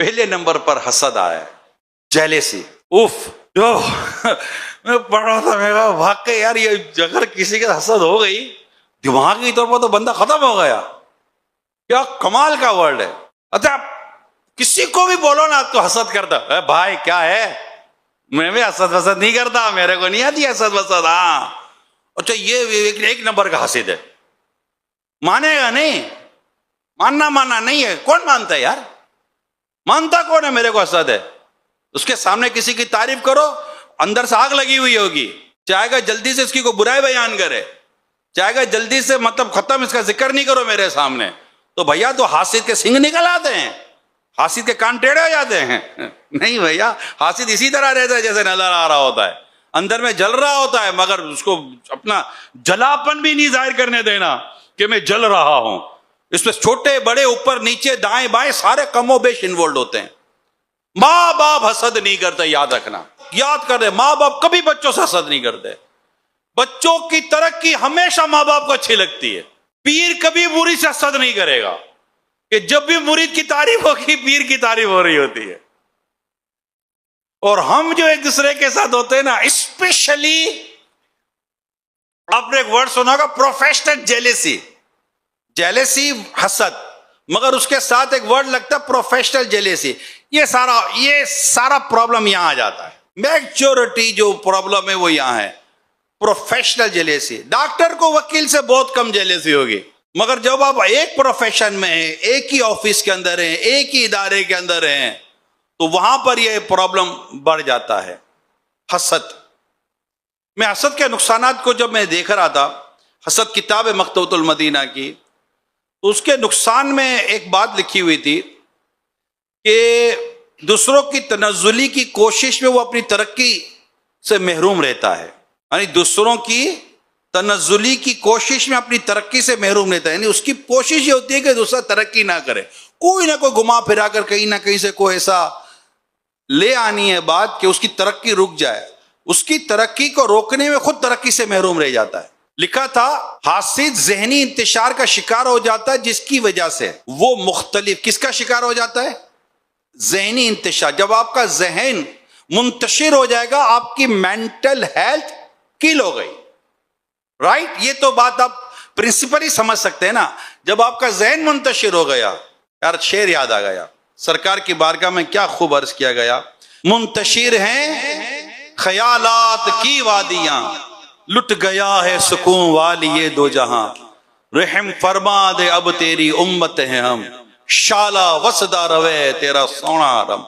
پہلے نمبر پر حسد آیا، جیلیسی. اوف، جو میں پڑھ رہا تھا، میں کہا واقعی یار یہ اگر کسی کے حسد ہو گئی دماغی طور پر تو بندہ ختم ہو گیا. کیا کمال کا ورڈ ہے. اچھا کسی کو بھی بولو نا تو حسد کرتا، اے بھائی کیا ہے، میں بھی حسد وسد نہیں کرتا، میرے کو نہیں آتی حسد وسد. ہاں اچھا یہ ایک نمبر کا حسد ہے، مانے گا نہیں، ماننا نہیں ہے. کون مانتا ہے یار، مانتا کون ہے میرے کو حسد ہے. اس کے سامنے کسی کی تعریف کرو اندر سے آگ لگی ہوئی ہوگی، چاہے گا جلدی سے اس کی کوئی برائی بیان کرے، چاہے گا جلدی سے مطلب ختم اس کا ذکر نہیں کرو میرے سامنے، تو بھیا تو حاسد کے سنگ نکل آتے ہیں، حاسد کے کان ٹیڑھے ہو جاتے ہیں. نہیں بھیا، حاسد اسی طرح رہتا ہے جیسے نظر آ رہا ہوتا ہے، اندر میں جل رہا ہوتا ہے، مگر اس کو اپنا جلاپن بھی نہیں ظاہر کرنے دینا کہ میں جل رہا ہوں. اس میں چھوٹے بڑے اوپر نیچے دائیں بائیں سارے کم و بیش انوالوڈ ہوتے ہیں. ماں باپ حسد نہیں کرتے، یاد رکھنا، یاد کر دے، ماں باپ کبھی بچوں سے حسد نہیں کرتے. بچوں کی ترقی ہمیشہ ماں باپ کو اچھی لگتی ہے. پیر کبھی مرید سے حسد نہیں کرے گا، کہ جب بھی مرید کی تعریف ہوگی پیر کی تعریف ہو رہی ہوتی ہے. اور ہم جو ایک دوسرے کے ساتھ ہوتے ہیں نا، اسپیشلی آپ نے ایک ورڈ سنا ہوگا پروفیشنل جیلیسی. جیلیسی حسد، مگر اس کے ساتھ ایک ورڈ لگتا ہے پروفیشنل جیلیسی. یہ سارا پرابلم یہاں آ جاتا ہے. میجورٹی جو پرابلم ہے وہ یہاں ہے، پروفیشنل جیلیسی. ڈاکٹر کو وکیل سے بہت کم جیلیسی ہوگی، مگر جب آپ ایک پروفیشن میں ہیں، ایک ہی آفس کے اندر ہیں، ایک ہی ادارے کے اندر ہیں، تو وہاں پر یہ پرابلم بڑھ جاتا ہے. حسد. میں حسد کے نقصانات کو جب میں دیکھ رہا تھا، حسد کتاب ہے مکتبۃ المدینہ کی، تو اس کے نقصان میں ایک بات لکھی ہوئی تھی کہ دوسروں کی تنزلی کی کوشش میں وہ اپنی ترقی سے محروم رہتا ہے. یعنی دوسروں کی تنزلی کی کوشش میں اپنی ترقی سے محروم رہتا ہے. یعنی اس کی کوشش یہ ہوتی ہے کہ دوسرا ترقی نہ کرے، کوئی نہ کوئی گھما پھرا کر کہیں نہ کہیں سے کوئی ایسا لے آنی ہے بات کہ اس کی ترقی رک جائے. اس کی ترقی کو روکنے میں خود ترقی سے محروم رہ جاتا ہے. لکھا تھا حاسد ذہنی انتشار کا شکار ہو جاتا ہے، جس کی وجہ سے وہ مختلف کس کا شکار ہو جاتا ہے؟ ذہنی انتشار. جب آپ کا ذہن منتشر ہو جائے گا آپ کی مینٹل ہیلتھ کل ہو گئی. رائٹ، یہ تو بات آپ پرنسپل ہی سمجھ سکتے ہیں نا. جب آپ کا ذہن منتشر ہو گیا، یار شعر یاد آ گیا سرکار کی بارگاہ میں، کیا خوب عرض کیا گیا، منتشر ہیں خیالات کی وادیاں، لٹ گیا ہے سکون والی یہ دو جہاں، رحم فرما دے اب تیری امت ہیں ہم، شالا وسدا روے تیرا سونا رم.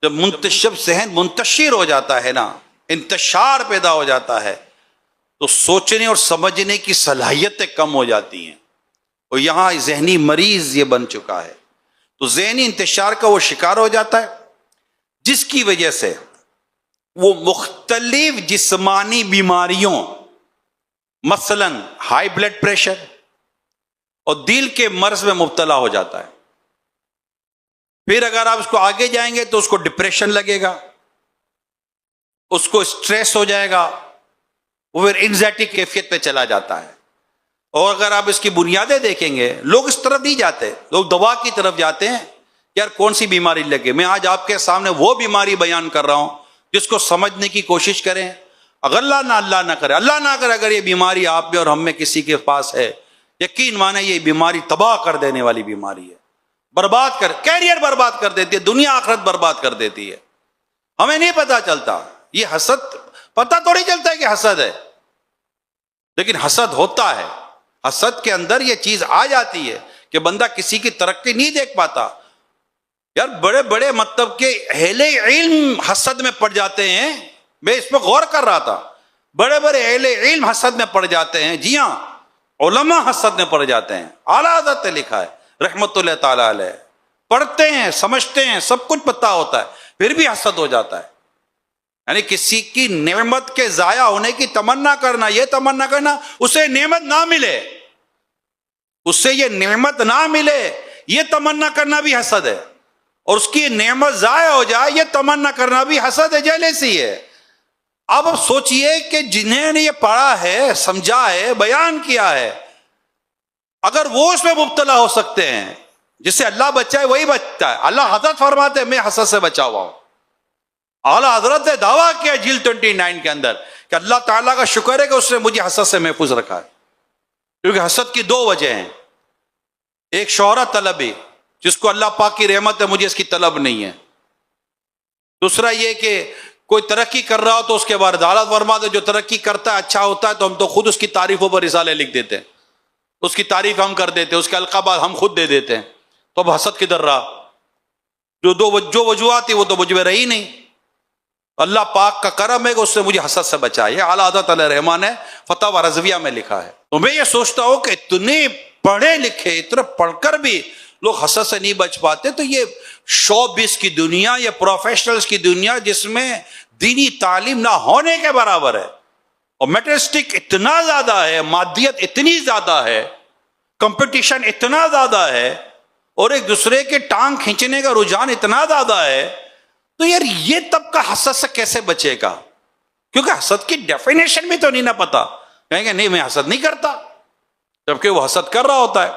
جب ذہن منتشر ہو جاتا ہے نا، انتشار پیدا ہو جاتا ہے، تو سوچنے اور سمجھنے کی صلاحیتیں کم ہو جاتی ہیں. اور یہاں ذہنی مریض یہ بن چکا ہے. تو ذہنی انتشار کا وہ شکار ہو جاتا ہے، جس کی وجہ سے وہ مختلف جسمانی بیماریوں، مثلا ہائی بلڈ پریشر اور دل کے مرض میں مبتلا ہو جاتا ہے. پھر اگر آپ اس کو آگے جائیں گے تو اس کو ڈپریشن لگے گا، اس کو اسٹریس ہو جائے گا، وہ پھر انزائٹی کیفیت پہ چلا جاتا ہے. اور اگر آپ اس کی بنیادیں دیکھیں گے، لوگ اس طرف نہیں جاتے، لوگ دوا کی طرف جاتے ہیں. یار کون سی بیماری لگے؟ میں آج آپ کے سامنے وہ بیماری بیان کر رہا ہوں جس کو سمجھنے کی کوشش کریں. اگر اللہ نہ کرے اگر یہ بیماری آپ میں اور ہم میں کسی کے پاس ہے، یقین مانے یہ بیماری تباہ کر دینے والی بیماری ہے. کیریئر برباد کر دیتی ہے، دنیا آخرت برباد کر دیتی ہے. ہمیں نہیں پتا چلتا. یہ حسد پتا تھوڑی چلتا ہے کہ حسد ہے، لیکن حسد ہوتا ہے. حسد کے اندر یہ چیز آ جاتی ہے کہ بندہ کسی کی ترقی نہیں دیکھ پاتا. یار بڑے بڑے مطلب کہ اہل علم حسد میں پڑ جاتے ہیں. میں اس پہ غور کر رہا تھا، بڑے بڑے اہل علم حسد میں پڑ جاتے ہیں. جی ہاں، علماء حسد میں پڑ جاتے ہیں. اعلیٰ حضرت نے لکھا ہے رحمت اللہ تعالی علیہ، پڑھتے ہیں، سمجھتے ہیں، سب کچھ پتہ ہوتا ہے، پھر بھی حسد ہو جاتا ہے. یعنی کسی کی نعمت کے ضائع ہونے کی تمنا کرنا، یہ تمنا کرنا اسے نعمت نہ ملے، اسے یہ نعمت نہ ملے، یہ تمنا کرنا بھی حسد ہے. اور اس کی نعمت ضائع ہو جائے یہ تمنا کرنا بھی حسد ہے، جیلسی ہے. اب سوچئے کہ جنہیں نے یہ پڑھا ہے، سمجھا ہے، بیان کیا ہے، اگر وہ اس میں مبتلا ہو سکتے ہیں جس سے اللہ بچائے وہی بچتا ہے. اللہ حضرت فرماتے ہیں میں حسد سے بچا ہوا ہوں. اعلیٰ حضرت نے دعویٰ کیا جیل 29 کے اندر کہ اللہ تعالیٰ کا شکر ہے کہ اس نے مجھے حسد سے محفوظ رکھا ہے. کیونکہ حسد کی دو وجہ ہیں. ایک شہرت طلبی جس کو اللہ پاک کی رحمت ہے مجھے اس کی طلب نہیں ہے. دوسرا یہ کہ کوئی ترقی کر رہا ہو تو اس کے بعد عدالت فرماتے جو ترقی کرتا ہے اچھا ہوتا ہے تو ہم تو خود اس کی تعریفوں پر رسالے لکھ دیتے ہیں, اس کی تعریف ہم کر دیتے ہیں, اس کے القابات ہم خود دے دیتے ہیں. تو اب حسد کدھر رہا؟ جو وجوہات تھی وہ تو مجھ میں رہی نہیں. اللہ پاک کا کرم ہے کہ اس سے مجھے حسد سے بچا. یہ اعلیٰ حضرت علیہ رحمان نے فتاوی رضویہ میں لکھا ہے. تو میں یہ سوچتا ہوں کہ اتنے پڑھے لکھے, اتنے پڑھ کر بھی لوگ حسد سے نہیں بچ پاتے, تو یہ شوبز کی دنیا, یہ پروفیشنلز کی دنیا جس میں دینی تعلیم نہ ہونے کے برابر ہے, اور میٹرسٹک اتنا زیادہ ہے, مادیت اتنی زیادہ ہے, کمپٹیشن اتنا زیادہ ہے, اور ایک دوسرے کے ٹانگ کھینچنے کا رجحان اتنا زیادہ ہے, تو یار یہ طبقہ حسد سے کیسے بچے گا؟ کیونکہ حسد کی ڈیفینیشن بھی تو نہیں نہ پتا. کہیں گے نہیں میں حسد نہیں کرتا, جبکہ وہ حسد کر رہا ہوتا ہے.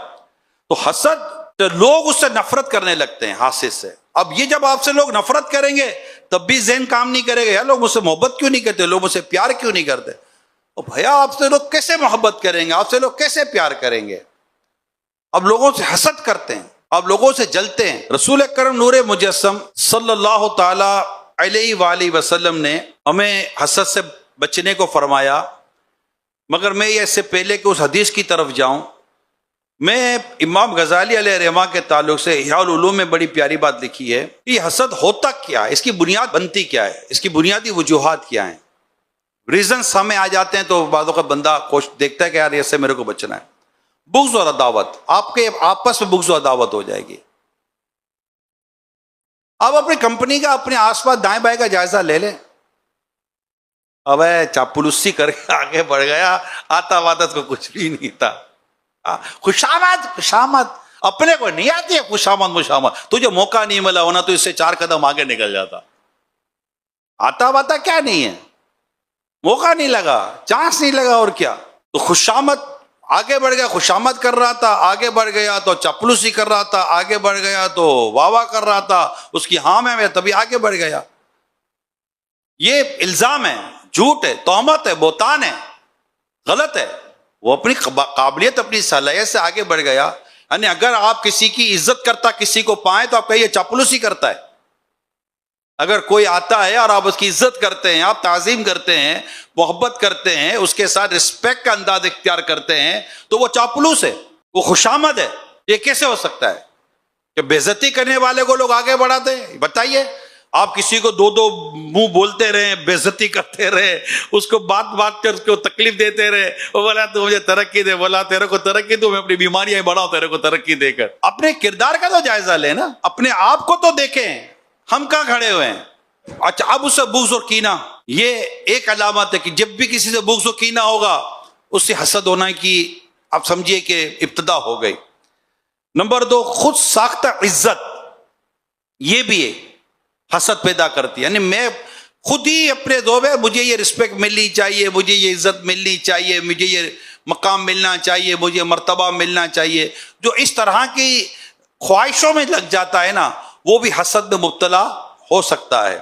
تو حسد لوگ اس سے نفرت کرنے لگتے ہیں حاسد سے. اب یہ جب آپ سے لوگ نفرت کریں گے تب بھی ذہن کام نہیں کرے گا, یار لوگ مجھ سے محبت کیوں نہیں کرتے, لوگ مجھ سے پیار کیوں نہیں کرتے. اور بھیا آپ سے لوگ کیسے محبت کریں گے, آپ سے لوگ کیسے پیار کریں گے؟ اب لوگوں سے حسد کرتے ہیں, اب لوگوں سے جلتے ہیں. رسول اکرم نور مجسم صلی اللہ تعالی علیہ وآلہ وسلم نے ہمیں حسد سے بچنے کو فرمایا. مگر میں یہ اس سے پہلے کہ اس حدیث کی طرف جاؤں, میں امام غزالی علیہ رحمہ کے تعلق سے احیاء العلوم میں بڑی پیاری بات لکھی ہے. یہ حسد ہوتا کیا ہے, اس کی بنیاد بنتی کیا ہے, اس کی بنیادی وجوہات کیا ہیں. ریزنز سامنے آ جاتے ہیں تو بعضوں کا بندہ دیکھتا ہے کہ یار اس سے میرے کو بچنا ہے. بغض اور عداوت, آپ کے آپس میں بغض و عداوت ہو جائے گی. آپ اپنی کمپنی کا اپنے آس پاس دائیں بائیں کا جائزہ لے لیں. اب چاپلوسی کر کے آگے بڑھ گیا, آتا وادت کو کچھ بھی نہیں تھا. خوشامد اپنے کو نہیں آتی ہے, خوشامد تجھے موقع نہیں ملا ہونا تو اس سے 4 قدم آگے نکل جاتا. آتا واتا کیا نہیں ہے, موقع نہیں لگا, چانس نہیں لگا, اور کیا. تو خوشامد آگے بڑھ گیا, خوشامد کر رہا تھا, آگے بڑھ گیا تو چاپلوسی کر رہا تھا, آگے بڑھ گیا تو واہ کر رہا تھا, اس کی ہاں میں تبھی آگے بڑھ گیا. یہ الزام ہے, جھوٹ ہے, تہمت ہے, بہتان ہے, غلط ہے. وہ اپنی قابلیت اپنی صلاحیت سے آگے بڑھ گیا. یعنی اگر آپ کسی کی عزت کرتا کسی کو پائیں تو آپ کہیے چاپلوسی کرتا ہے. اگر کوئی آتا ہے اور آپ اس کی عزت کرتے ہیں, آپ تعظیم کرتے ہیں, محبت کرتے ہیں, اس کے ساتھ رسپیکٹ کا انداز اختیار کرتے ہیں, تو وہ چاپلوس ہے, وہ خوشامد ہے. یہ کیسے ہو سکتا ہے کہ بے عزتی کرنے والے کو لوگ آگے بڑھاتے ہیں؟ بتائیے. آپ کسی کو دو منہ بولتے رہے, بے عزتی کرتے رہے, اس کو بات کر اس کو تکلیف دیتے رہے, وہ بولا تو مجھے ترقی دے, بولا تیرے کو ترقی دو, میں اپنی بیماریاں بڑھاؤں تیرے کو ترقی دے کر. اپنے کردار کا تو جائزہ لیں نا, اپنے آپ کو تو دیکھیں, ہم کہاں کھڑے ہوئے ہیں. اچھا اب اس سے بغض اور کینہ, یہ ایک علامت ہے کہ جب بھی کسی سے بغض و کینہ ہوگا اس سے حسد ہونا کی آپ سمجھیے کہ ابتدا ہو گئی. نمبر 2, خود ساختہ عزت, یہ بھی ہے حسد پیدا کرتی ہے. یعنی میں خود ہی اپنے دو میں مجھے یہ رسپیکٹ ملنی چاہیے, مجھے یہ عزت ملنی چاہیے, مجھے یہ مقام ملنا چاہیے, مجھے مرتبہ ملنا چاہیے. جو اس طرح کی خواہشوں میں لگ جاتا ہے نا, وہ بھی حسد میں مبتلا ہو سکتا ہے.